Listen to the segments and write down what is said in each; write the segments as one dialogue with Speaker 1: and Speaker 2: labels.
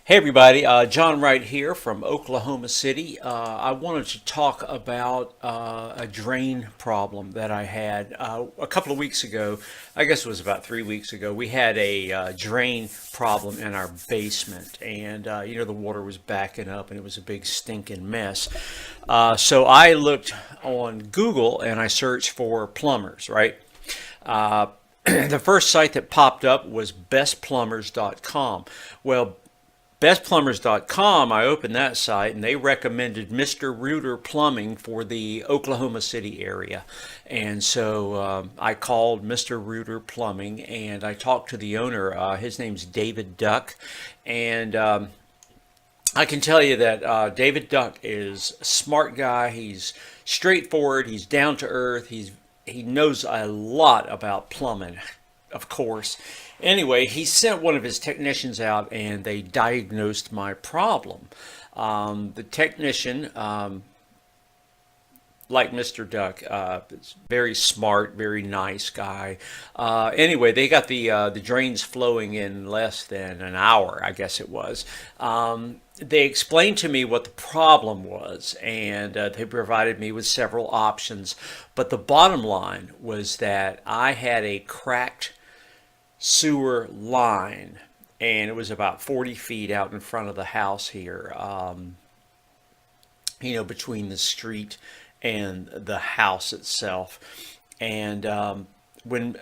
Speaker 1: Hey everybody, John Wright here from Oklahoma City. I wanted to talk about a drain problem that I had a couple of weeks ago. I guess it was about 3 weeks ago. We had a drain problem in our basement, and the water was backing up, and it was a big stinking mess. So I looked on Google and I searched for plumbers, right? The first site that popped up was bestplumbers.com. Well, bestplumbers.com, I opened that site and they recommended Mr. Reuter Plumbing for the Oklahoma City area. And so I called Mr. Reuter Plumbing and I talked to the owner. His name's David Duck. And I can tell you that David Duck is a smart guy. He's straightforward. He's down to earth. He knows a lot about plumbing, of course. Anyway, he sent one of his technicians out and they diagnosed my problem. The technician, like Mr. Duck, is very smart, very nice guy. Anyway, they got the drains flowing in less than an hour, I guess it was. They explained to me what the problem was, and they provided me with several options. But the bottom line was that I had a cracked sewer line, and it was about 40 feet out in front of the house here, between the street and the house itself. And when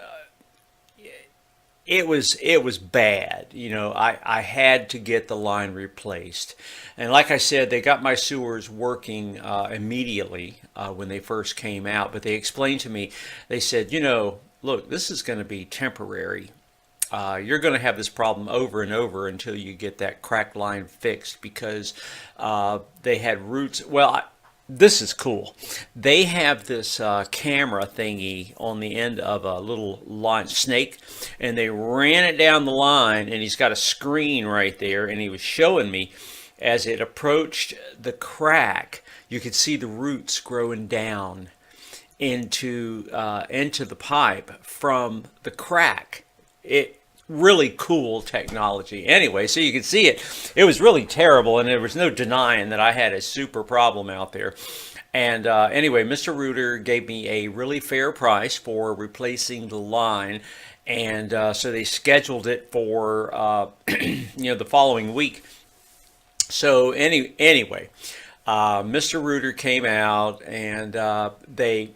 Speaker 1: it was bad. I had to get the line replaced. And like I said, they got my sewers working immediately when they first came out. But they explained to me, they said, look, this is going to be temporary. You're going to have this problem over and over until you get that cracked line fixed, because they had roots. Well, this is cool. They have this camera thingy on the end of a little line snake, and they ran it down the line, and he's got a screen right there, and he was showing me as it approached the crack, you could see the roots growing down into the pipe from the crack. It really cool technology. Anyway, so you can see it. It was really terrible, and there was no denying that I had a super problem out there. And anyway, Mr. Reuter gave me a really fair price for replacing the line, and so they scheduled it for the following week. So anyway, Mr. Reuter came out and they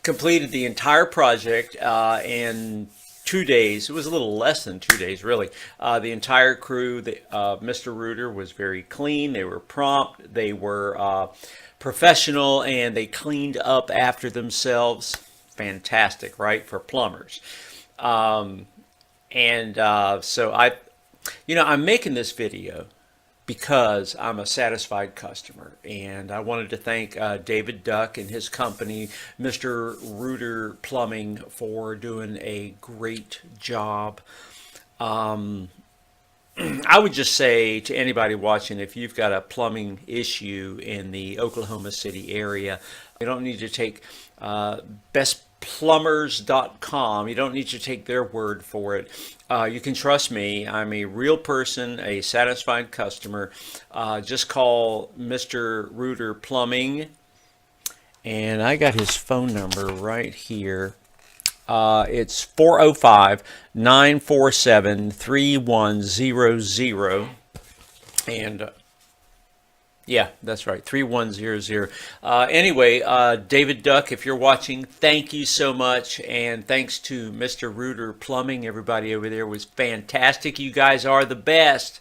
Speaker 1: completed the entire project in 2 days. It was a little less than 2 days, really. The entire crew, Mr. Reuter was very clean. They were prompt. They were professional, and they cleaned up after themselves. Fantastic, right, for plumbers. So I'm making this video because I'm a satisfied customer, and I wanted to thank David Duck and his company, Mr. Reuter Plumbing, for doing a great job. I would just say to anybody watching, if you've got a plumbing issue in the Oklahoma City area, you don't need to take bestplumbers.com. You don't need to take their word for it. You can trust me. I'm a real person, a satisfied customer. Just call Mr. Reuter Plumbing, and I got his phone number right here. It's 405-947-3100. And yeah, that's right, 3100. Anyway, David Duck, if you're watching, thank you so much. And thanks to Mr. Reuter Plumbing. Everybody over there was fantastic. You guys are the best.